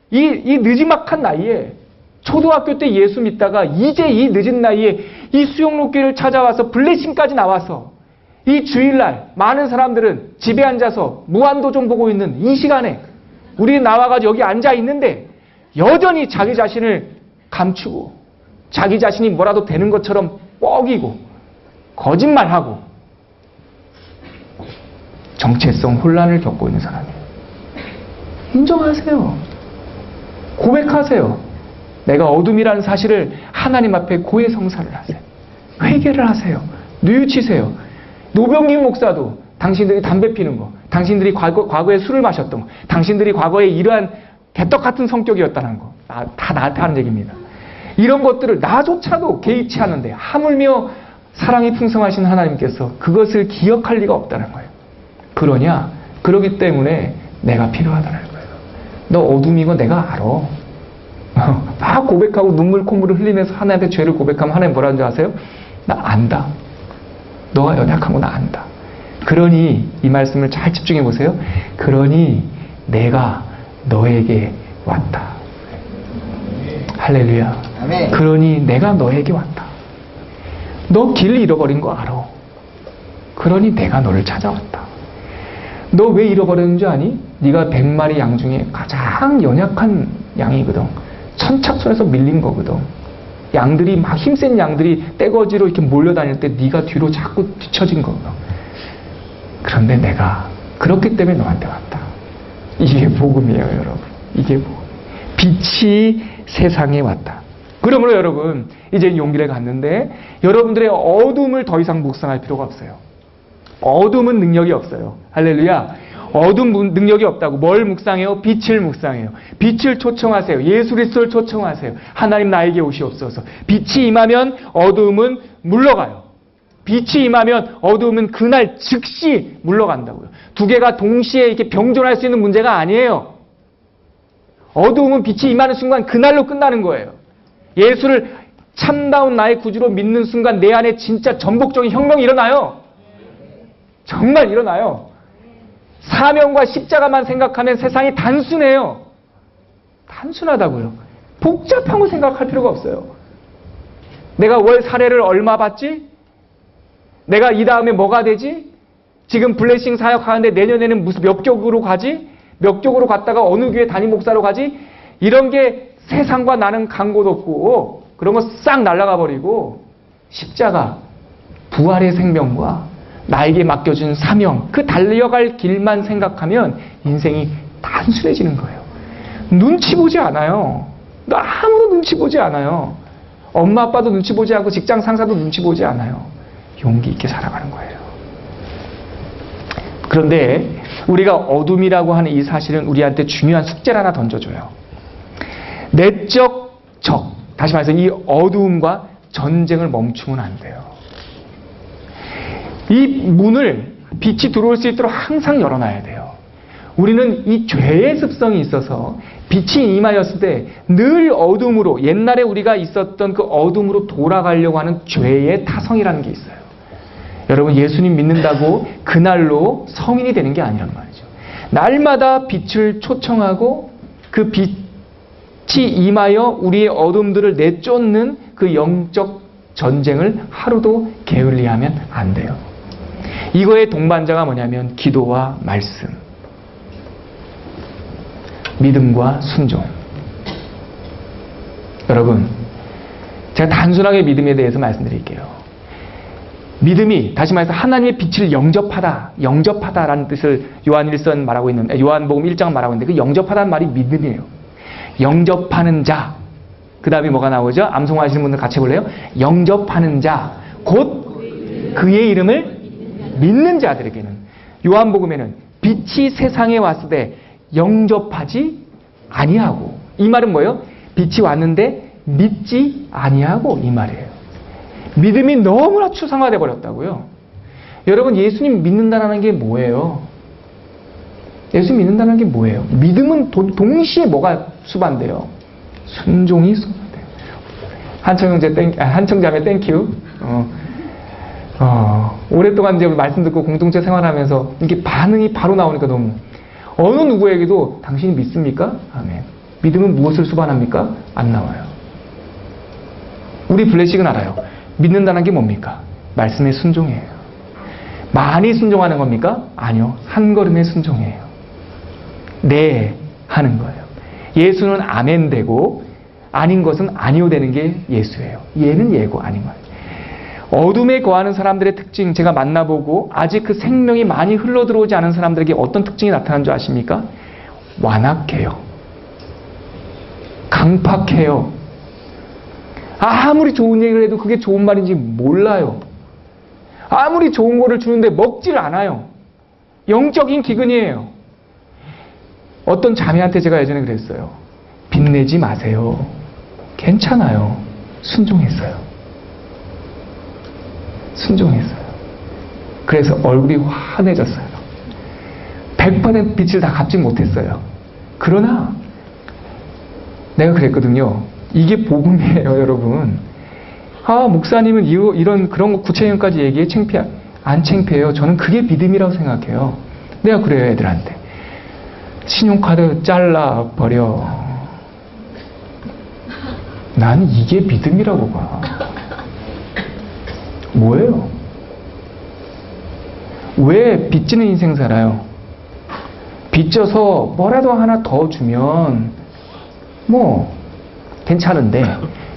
[SPEAKER 1] 늦지막한 나이에, 초등학교 때 예수 믿다가 이제 이 늦은 나이에 이 수영로교를 찾아와서 블레싱까지 나와서 이 주일날 많은 사람들은 집에 앉아서 무한도전 보고 있는 이 시간에 우리 나와가지고 여기 앉아 있는데 여전히 자기 자신을 감추고 자기 자신이 뭐라도 되는 것처럼 뻐기고 거짓말하고 정체성 혼란을 겪고 있는 사람이에요. 인정하세요. 고백하세요. 내가 어둠이라는 사실을 하나님 앞에 고해성사를 하세요. 회개를 하세요. 뉘우치세요. 노병김 목사도 당신들이 담배 피는 거, 당신들이 과거에 술을 마셨던 거, 당신들이 과거에 이러한 개떡 같은 성격이었다는 거, 다 나한테 하는 얘기입니다. 이런 것들을 나조차도 개의치 않는데 하물며 사랑이 풍성하신 하나님께서 그것을 기억할 리가 없다는 거예요. 그러냐? 그러기 때문에 내가 필요하다는 거예요. 너 어둠인 거 내가 알아. 막 고백하고 눈물 콧물을 흘리면서 하나님한테 죄를 고백하면 하나님 뭐라는 줄 아세요? 나 안다. 너가 연약한 거 나 안다. 그러니 이 말씀을 잘 집중해 보세요. 그러니 내가 너에게 왔다. 할렐루야.
[SPEAKER 2] 아멘.
[SPEAKER 1] 그러니 내가 너에게 왔다. 너 길 잃어버린 거 알아. 그러니 내가 너를 찾아왔다. 너 왜 잃어버렸는 줄 아니? 네가 100마리 양 중에 가장 연약한 양이거든. 선착순에서 밀린 거거든. 양들이 막 힘센 양들이 떼거지로 이렇게 몰려다닐 때 네가 뒤로 자꾸 뒤처진 거거든. 그런데 내가 그렇기 때문에 너한테 왔다. 이게 복음이에요, 여러분. 이게 복음. 빛이 세상에 왔다. 그러므로 여러분, 이제 용기를 갖는데 여러분들의 어둠을 더 이상 묵상할 필요가 없어요. 어둠은 능력이 없어요. 할렐루야. 어둠 능력이 없다고. 뭘 묵상해요? 빛을 묵상해요. 빛을 초청하세요. 예수 그리스도를 초청하세요. 하나님 나에게 오시옵소서. 빛이 임하면 어둠은 물러가요. 빛이 임하면 어둠은 그날 즉시 물러간다고요. 두 개가 동시에 이렇게 병존할 수 있는 문제가 아니에요. 어두움은 빛이 임하는 순간 그날로 끝나는 거예요. 예수를 참다운 나의 구주로 믿는 순간 내 안에 진짜 전복적인 혁명이 일어나요. 정말 일어나요. 사명과 십자가만 생각하면 세상이 단순해요. 단순하다고요. 복잡한 거 생각할 필요가 없어요. 내가 월 사례를 얼마 받지? 내가 이 다음에 뭐가 되지? 지금 블레싱 사역하는데 내년에는 무슨 몇 격으로 가지? 몇 격으로 갔다가 어느 교회 담임 목사로 가지? 이런 게 세상과 나는 간 곳 없고 그런 거 싹 날아가 버리고 십자가, 부활의 생명과 나에게 맡겨준 사명, 그 달려갈 길만 생각하면 인생이 단순해지는 거예요. 눈치 보지 않아요. 아무도 눈치 보지 않아요. 엄마 아빠도 눈치 보지 않고 직장 상사도 눈치 보지 않아요. 용기 있게 살아가는 거예요. 그런데 우리가 어둠이라고 하는 이 사실은 우리한테 중요한 숙제를 하나 던져줘요. 내적 적, 다시 말해서 이 어두움과 전쟁을 멈추면 안 돼요. 이 문을 빛이 들어올 수 있도록 항상 열어놔야 돼요. 우리는 이 죄의 습성이 있어서 빛이 임하였을 때 늘 어둠으로, 옛날에 우리가 있었던 그 어둠으로 돌아가려고 하는 죄의 타성이라는 게 있어요. 여러분, 예수님 믿는다고 그날로 성인이 되는 게 아니란 말이죠. 날마다 빛을 초청하고 그 빛이 임하여 우리의 어둠들을 내쫓는 그 영적 전쟁을 하루도 게을리하면 안 돼요. 이거의 동반자가 뭐냐면 기도와 말씀, 믿음과 순종. 여러분, 제가 단순하게 믿음에 대해서 말씀드릴게요. 믿음이, 다시 말해서 하나님의 빛을 영접하다라는 뜻을 요한일서 말하고 있는데, 요한복음 1장 말하고 있는데, 그 영접하다는 말이 믿음이에요. 영접하는 자. 그 다음에 뭐가 나오죠? 암송하시는 분들 같이 해볼래요? 영접하는 자, 곧 그의 이름을 믿는 자들에게는. 요한복음에는 빛이 세상에 왔을 때 영접하지 아니하고, 이 말은 뭐예요? 빛이 왔는데 믿지 아니하고, 이 말이에요. 믿음이 너무나 추상화되어 버렸다고요. 여러분, 예수님 믿는다는 게 뭐예요? 예수님 믿는다는 게 뭐예요? 믿음은 동시에 뭐가 수반돼요? 순종이 수반돼요. 한청자매 땡큐. 오랫동안 이제 말씀 듣고 공동체 생활하면서 이게 반응이 바로 나오니까 너무, 어느 누구에게도 당신이 믿습니까? 아멘. 믿음은 무엇을 수반합니까? 안 나와요. 우리 블레싱은 알아요. 믿는다는 게 뭡니까? 말씀에 순종이에요. 많이 순종하는 겁니까? 아니요. 한 걸음에 순종이에요. 네 하는 거예요. 예수는 아멘 되고 아닌 것은 아니오 되는 게 예수예요. 예는 예고 아닌 거예요. 어둠에 거하는 사람들의 특징, 제가 만나보고 아직 그 생명이 많이 흘러들어오지 않은 사람들에게 어떤 특징이 나타나는 줄 아십니까? 완악해요. 강팍해요. 아무리 좋은 얘기를 해도 그게 좋은 말인지 몰라요. 아무리 좋은 거를 주는데 먹지를 않아요. 영적인 기근이에요. 어떤 자매한테 제가 예전에 그랬어요. 빚내지 마세요. 괜찮아요. 순종했어요. 순종했어요. 그래서 얼굴이 환해졌어요. 100% 빚을 다 갚지 못했어요. 그러나 내가 그랬거든요. 이게 복음이에요, 여러분. 아, 목사님은 이런 그런 거 구체형까지 얘기해 안 창피해요. 저는 그게 믿음이라고 생각해요. 내가 그래요, 애들한테. 신용카드 잘라버려. 난 이게 믿음이라고 봐. 뭐예요? 왜 빚지는 인생 살아요? 빚져서 뭐라도 하나 더 주면 뭐 괜찮은데,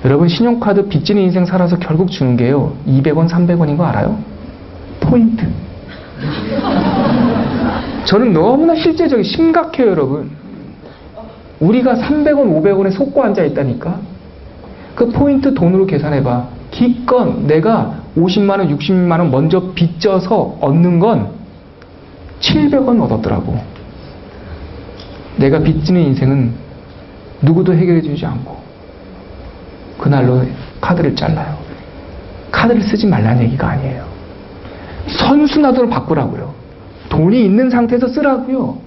[SPEAKER 1] 여러분 신용카드 빚지는 인생 살아서 결국 주는 게요 200원 300원인 거 알아요? 포인트. 저는 너무나 실제적인 심각해요, 여러분. 우리가 300원 500원에 속고 앉아 있다니까. 그 포인트 돈으로 계산해봐. 기껏 내가 50만원 60만원 먼저 빚져서 얻는 건 700원 얻었더라고. 내가 빚지는 인생은 누구도 해결해 주지 않고 그날로 카드를 잘라요. 카드를 쓰지 말라는 얘기가 아니에요. 선순환으로 바꾸라고요. 돈이 있는 상태에서 쓰라고요.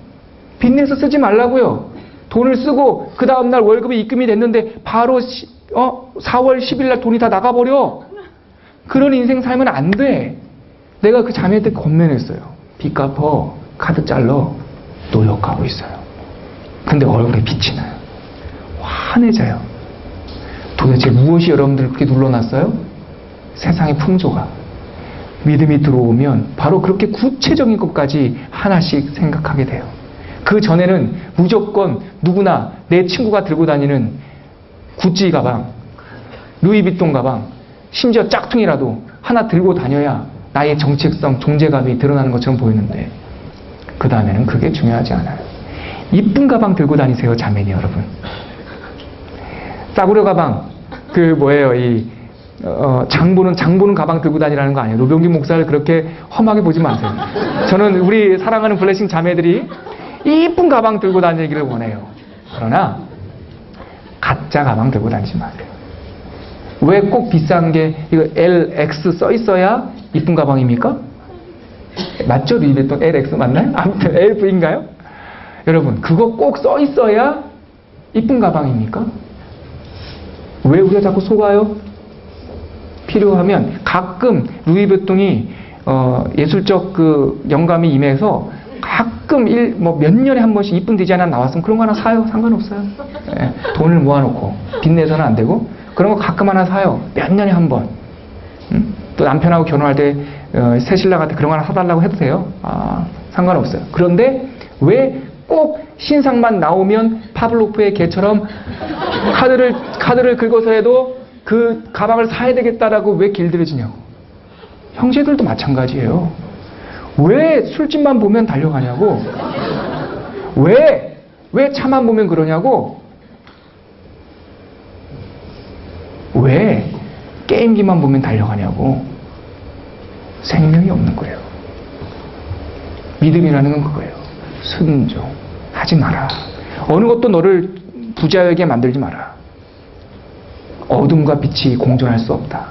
[SPEAKER 1] 빚내서 쓰지 말라고요. 돈을 쓰고 그 다음날 월급이 입금이 됐는데 바로 4월 10일 날 돈이 다 나가버려. 그런 인생 살면 안 돼. 내가 그 자매한테 권면했어요. 빚 갚어. 카드 잘러. 노력하고 있어요. 근데 얼굴에 빛이 나요. 환해져요. 도대체 무엇이 여러분들을 그렇게 눌러놨어요? 세상의 풍조가. 믿음이 들어오면 바로 그렇게 구체적인 것까지 하나씩 생각하게 돼요. 그 전에는 무조건 누구나 내 친구가 들고 다니는 구찌 가방, 루이비통 가방, 심지어 짝퉁이라도 하나 들고 다녀야 나의 정체성, 존재감이 드러나는 것처럼 보이는데 그 다음에는 그게 중요하지 않아요. 이쁜 가방 들고 다니세요, 자매니 여러분. 싸구려 가방, 그 뭐예요, 장보는 가방 들고 다니라는 거 아니에요. 노병균 목사를 그렇게 험하게 보지 마세요. 저는 우리 사랑하는 블레싱 자매들이 이쁜 가방 들고 다니기를 원해요. 그러나 가짜 가방 들고 다니지 마세요. 왜 꼭 비싼 게 이거 LX 써 있어야 이쁜 가방입니까? 맞죠? 루이비통 LX 맞나요? 아무튼 LV인가요? 여러분, 그거 꼭 써 있어야 이쁜 가방입니까? 왜 우리가 자꾸 속아요? 필요하면 가끔 루이비통이 예술적 그 영감이 임해서 가끔 몇 년에 한 번씩 이쁜 디자인 하나 나왔으면 그런 거 하나 사요. 상관없어요. 예, 돈을 모아놓고 빚내서는 안 되고 그런 거 가끔 하나 사요. 몇 년에 한 번. 또 남편하고 결혼할 때 새신랑한테 그런 거 하나 사달라고 해도 돼요. 상관없어요. 그런데 왜 꼭 신상만 나오면 파블로프의 개처럼 카드를 긁어서 해도 그 가방을 사야 되겠다라고 왜 길들여지냐고. 형제들도 마찬가지예요. 왜 술집만 보면 달려가냐고. 왜 차만 보면 그러냐고. 왜 게임기만 보면 달려가냐고. 생명이 없는 거예요. 믿음이라는 건 그거예요. 순종하지 마라. 어느 것도 너를 부자에게 만들지 마라. 어둠과 빛이 공존할 수 없다.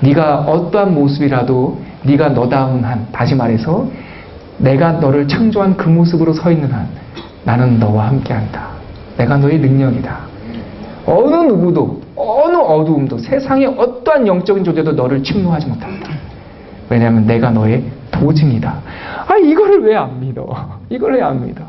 [SPEAKER 1] 네가 어떠한 모습이라도 네가 너다운 한, 다시 말해서 내가 너를 창조한 그 모습으로 서 있는 한 나는 너와 함께한다. 내가 너의 능력이다. 어느 누구도 어느 어두움도 세상의 어떠한 영적인 존재도 너를 침노하지 못한다. 왜냐하면 내가 너의 보증이다. 이거를 왜 안 믿어? 이걸 왜 안 믿어?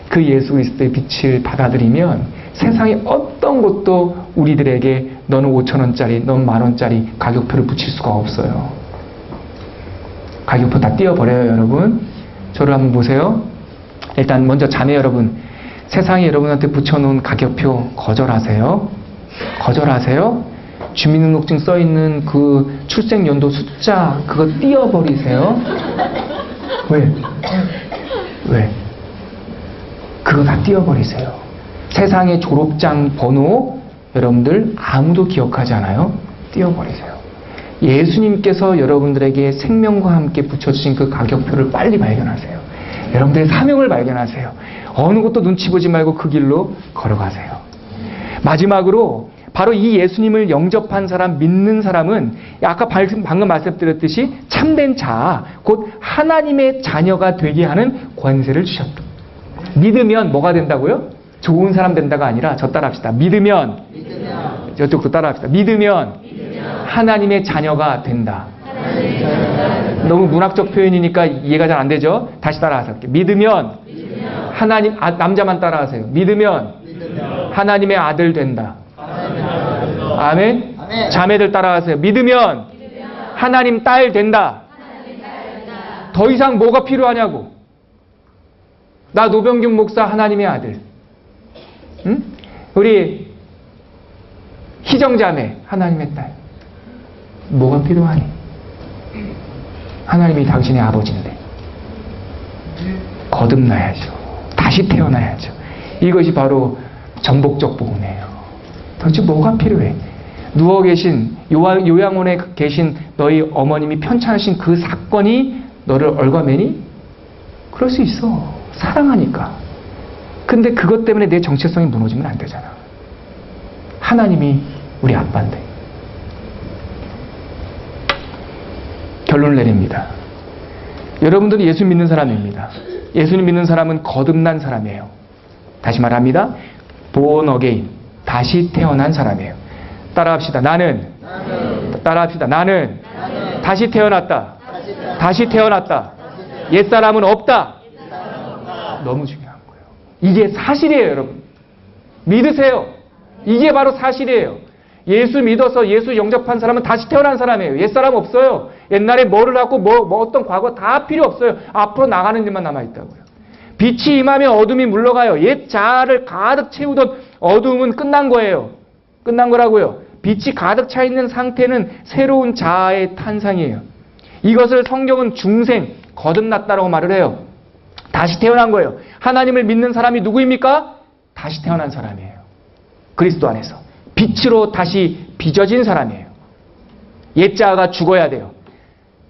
[SPEAKER 1] 그 예수 그리스도의 빛을 받아들이면 세상의 어떤 것도 우리들에게 너는 5,000원짜리, 너는 10,000원짜리 가격표를 붙일 수가 없어요. 가격표 다 띄워버려요, 여러분. 저를 한번 보세요. 일단 먼저 자매 여러분, 세상이 여러분한테 붙여놓은 가격표 거절하세요. 거절하세요. 주민등록증 써있는 그 출생연도 숫자 그거 띄워버리세요. 왜? 그거 다 띄워버리세요. 세상의 졸업장 번호 여러분들 아무도 기억하지 않아요? 띄워버리세요. 예수님께서 여러분들에게 생명과 함께 붙여주신 그 가격표를 빨리 발견하세요. 여러분들의 사명을 발견하세요. 어느 것도 눈치 보지 말고 그 길로 걸어가세요. 마지막으로 바로 이 예수님을 영접한 사람, 믿는 사람은 아까 방금 말씀드렸듯이 참된 자, 곧 하나님의 자녀가 되게 하는 권세를 주셨다. 믿으면 뭐가 된다고요? 좋은 사람 된다가 아니라 저 따라합시다. 믿으면 저쪽도 따라합시다. 믿으면 하나님의 자녀가 된다. 너무 문학적 표현이니까 이해가 잘 안 되죠? 다시 따라하세요. 믿으면 하나님, 남자만 따라하세요. 믿으면 하나님의 아들 된다. 아멘? 자매들 따라하세요. 믿으면 하나님 딸 된다. 더 이상 뭐가 필요하냐고. 나 노병균 목사 하나님의 아들. 응? 우리 희정자매 하나님의 딸. 뭐가 필요하니? 하나님이 당신의 아버지인데 거듭나야죠. 다시 태어나야죠. 이것이 바로 전복적 복음이에요. 도대체 뭐가 필요해? 누워 계신 요양원에 계신 너희 어머님이 편찮으신 그 사건이 너를 얽어매니? 그럴 수 있어. 사랑하니까. 근데 그것 때문에 내 정체성이 무너지면 안 되잖아. 하나님이 우리 아빠인데. 결론을 내립니다. 여러분들은 예수 믿는 사람입니다. 예수님 믿는 사람은 거듭난 사람이에요. 다시 말합니다. born again. 다시 태어난 사람이에요. 따라합시다. 따라합시다. 나는 다시 태어났다. 다시 태어났다. 옛사람은 없다. 너무 중요한 거예요. 이게 사실이에요, 여러분. 믿으세요. 이게 바로 사실이에요. 예수 믿어서 예수 영접한 사람은 다시 태어난 사람이에요. 옛사람 없어요. 옛날에 뭐를 하고 뭐 어떤 과거 다 필요 없어요. 앞으로 나가는 일만 남아있다고요. 빛이 임하면 어둠이 물러가요. 옛 자아를 가득 채우던 어둠은 끝난 거예요. 끝난 거라고요. 빛이 가득 차 있는 상태는 새로운 자아의 탄생이에요. 이것을 성경은 중생, 거듭났다라고 말을 해요. 다시 태어난 거예요. 하나님을 믿는 사람이 누구입니까? 다시 태어난 사람이에요. 그리스도 안에서. 빛으로 다시 빚어진 사람이에요. 옛 자아가 죽어야 돼요.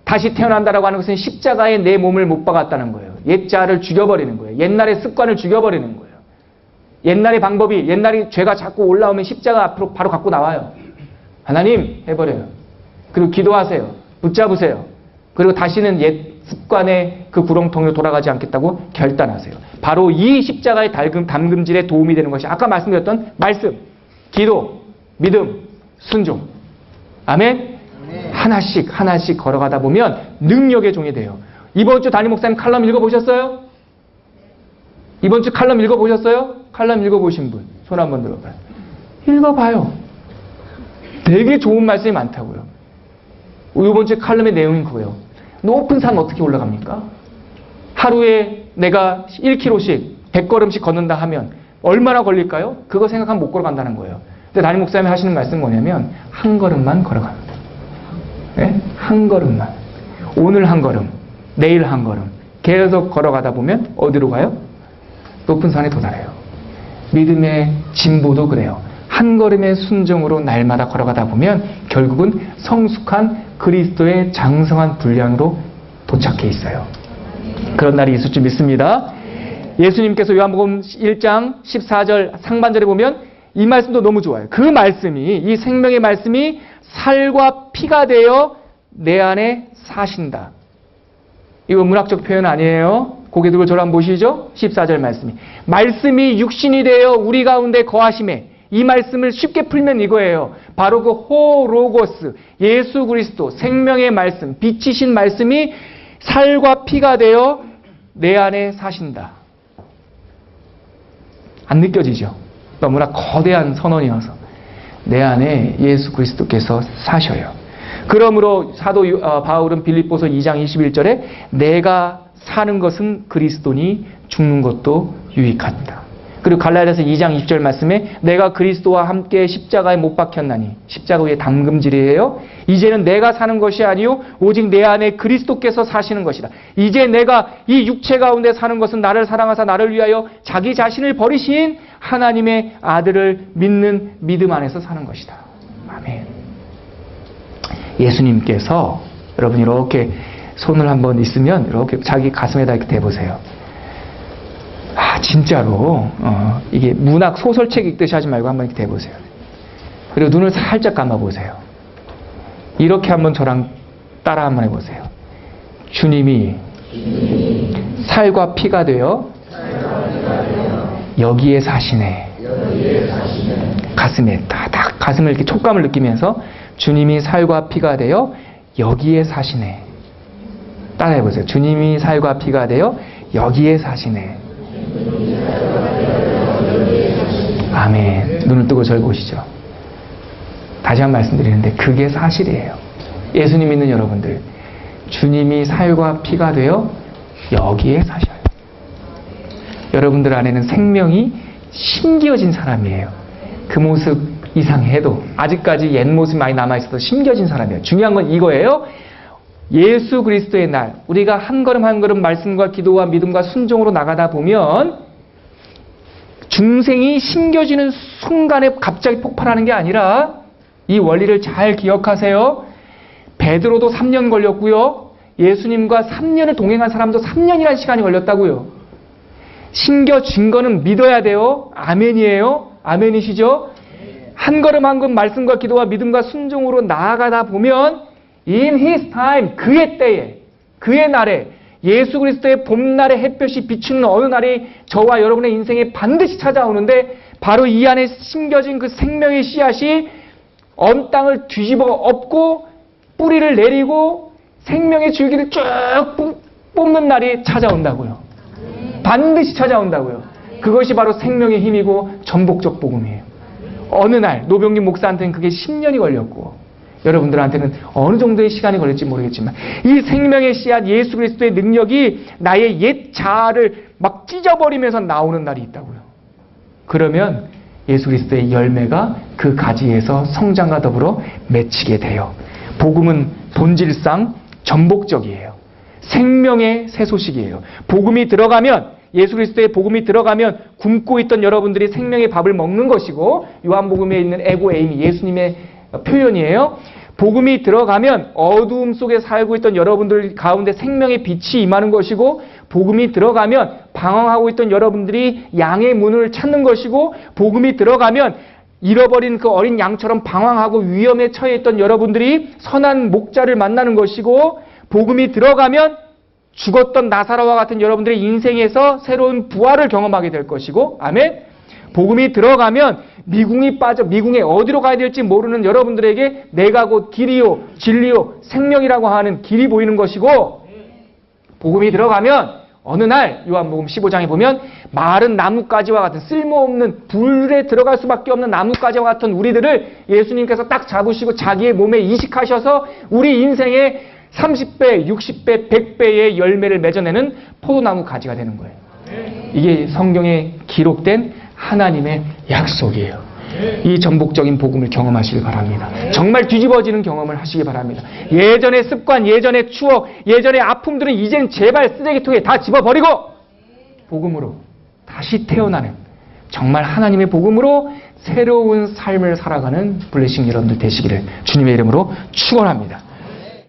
[SPEAKER 1] 다시 태어난다라고 하는 것은 십자가에 내 몸을 못 박았다는 거예요. 옛 자아를 죽여버리는 거예요. 옛날의 습관을 죽여버리는 거예요. 옛날의 방법이, 옛날에 죄가 자꾸 올라오면 십자가 앞으로 바로 갖고 나와요. 하나님 해버려요. 그리고 기도하세요. 붙잡으세요. 그리고 다시는 옛 습관의 그 구렁텅이로 돌아가지 않겠다고 결단하세요. 바로 이 십자가의 담금질에 도움이 되는 것이 아까 말씀드렸던 말씀, 기도, 믿음, 순종. 아멘? 하나씩 걸어가다 보면 능력의 종이 돼요. 이번 주 담임 목사님 칼럼 읽어보셨어요? 이번 주 칼럼 읽어보셨어요? 칼럼 읽어보신 분 손 한번 들어봐요. 읽어봐요. 되게 좋은 말씀이 많다고요. 이번 주 칼럼의 내용인 거예요. 높은 산 어떻게 올라갑니까? 하루에 내가 1km씩 100걸음씩 걷는다 하면 얼마나 걸릴까요? 그거 생각하면 못 걸어간다는 거예요. 근데 담임 목사님이 하시는 말씀은 뭐냐면 한 걸음만 걸어갑니다. 네? 한 걸음만. 오늘 한 걸음, 내일 한 걸음. 계속 걸어가다 보면 어디로 가요? 높은 산에 도달해요. 믿음의 진보도 그래요. 한 걸음의 순종으로 날마다 걸어가다 보면 결국은 성숙한 그리스도의 장성한 분량으로 도착해 있어요. 그런 날이 있을 줄 믿습니다. 예수님께서 요한복음 1장 14절 상반절에 보면 이 말씀도 너무 좋아요. 그 말씀이, 이 생명의 말씀이 살과 피가 되어 내 안에 사신다. 이거 문학적 표현 아니에요. 고개 들고 저를 한번 보시죠. 14절 말씀이. 말씀이 육신이 되어 우리 가운데 거하심에, 이 말씀을 쉽게 풀면 이거예요. 바로 그 호로고스, 예수 그리스도, 생명의 말씀, 빛이신 말씀이 살과 피가 되어 내 안에 사신다. 안 느껴지죠? 너무나 거대한 선언이어서. 내 안에 예수 그리스도께서 사셔요. 그러므로 사도 바울은 빌립보서 2장 21절에 내가 사는 것은 그리스도니 죽는 것도 유익하다. 그리고 갈라디아서 2장 20절 말씀에 내가 그리스도와 함께 십자가에 못 박혔나니, 십자가 위에 담금질이에요. 이제는 내가 사는 것이 아니요 오직 내 안에 그리스도께서 사시는 것이다. 이제 내가 이 육체 가운데 사는 것은 나를 사랑하사 나를 위하여 자기 자신을 버리신 하나님의 아들을 믿는 믿음 안에서 사는 것이다. 아멘. 예수님께서 여러분 이렇게 손을 한번 있으면 이렇게 자기 가슴에다 이렇게 대보세요. 아 진짜로 이게 문학 소설책 읽듯이 하지 말고 한번 이렇게 대보세요. 그리고 눈을 살짝 감아보세요. 이렇게 한번 저랑 따라 한번 해보세요. 주님이 살과 피가 되어 여기에 사시네. 가슴에 딱 가슴을 이렇게 촉감을 느끼면서 주님이 살과 피가 되어 여기에 사시네. 따라해보세요. 주님이 살과 피가 되어 여기에 사시네. 아멘. 눈을 뜨고 절 보시죠. 다시 한 번 말씀드리는데 그게 사실이에요. 예수님 믿는 여러분들, 주님이 살과 피가 되어 여기에 사셔요. 여러분들 안에는 생명이 심겨진 사람이에요. 그 모습 이상해도 아직까지 옛 모습이 많이 남아있어도 심겨진 사람이에요. 중요한 건 이거예요. 예수 그리스도의 날, 우리가 한 걸음 한 걸음 말씀과 기도와 믿음과 순종으로 나가다 보면 중생이 심겨지는 순간에 갑자기 폭발하는 게 아니라 이 원리를 잘 기억하세요. 베드로도 3년 걸렸고요. 예수님과 3년을 동행한 사람도 3년이라는 시간이 걸렸다고요. 심겨진 거는 믿어야 돼요. 아멘이에요. 아멘이시죠? 한 걸음 한 걸음 말씀과 기도와 믿음과 순종으로 나아가다 보면 in his time, 그의 때에, 그의 날에 예수 그리스도의 봄날의 햇볕이 비추는 어느 날이 저와 여러분의 인생에 반드시 찾아오는데 바로 이 안에 심겨진 그 생명의 씨앗이 언 땅을 뒤집어 엎고 뿌리를 내리고 생명의 줄기를 쭉 뽑는 날이 찾아온다고요. 반드시 찾아온다고요. 그것이 바로 생명의 힘이고 전복적 복음이에요. 어느 날 노병긴 목사한테는 그게 10년이 걸렸고 여러분들한테는 어느 정도의 시간이 걸릴지 모르겠지만 이 생명의 씨앗 예수 그리스도의 능력이 나의 옛 자아를 막 찢어버리면서 나오는 날이 있다고요. 그러면 예수 그리스도의 열매가 그 가지에서 성장과 더불어 맺히게 돼요. 복음은 본질상 전복적이에요. 생명의 새 소식이에요. 복음이 들어가면 예수 그리스도의 복음이 들어가면 굶고 있던 여러분들이 생명의 밥을 먹는 것이고 요한복음에 있는 에고 에이미 예수님의 표현이에요. 복음이 들어가면 어두움 속에 살고 있던 여러분들 가운데 생명의 빛이 임하는 것이고 복음이 들어가면 방황하고 있던 여러분들이 양의 문을 찾는 것이고 복음이 들어가면 잃어버린 그 어린 양처럼 방황하고 위험에 처해 있던 여러분들이 선한 목자를 만나는 것이고 복음이 들어가면 죽었던 나사로와 같은 여러분들의 인생에서 새로운 부활을 경험하게 될 것이고 아멘. 복음이 들어가면 미궁이 빠져 미궁에 어디로 가야 될지 모르는 여러분들에게 내가 곧 길이요 진리요 생명이라고 하는 길이 보이는 것이고 복음이 들어가면 어느 날 요한복음 15장에 보면 마른 나뭇가지와 같은 쓸모없는 불에 들어갈 수밖에 없는 나뭇가지와 같은 우리들을 예수님께서 딱 잡으시고 자기의 몸에 이식하셔서 우리 인생에 30배, 60배, 100배의 열매를 맺어내는 포도나무 가지가 되는 거예요. 이게 성경에 기록된 하나님의 약속이에요. 이 전복적인 복음을 경험하시기 바랍니다. 정말 뒤집어지는 경험을 하시기 바랍니다. 예전의 습관, 예전의 추억, 예전의 아픔들은 이젠 제발 쓰레기통에 다 집어버리고 복음으로 다시 태어나는 정말 하나님의 복음으로 새로운 삶을 살아가는 블레싱 여러분들 되시기를 주님의 이름으로 축원합니다.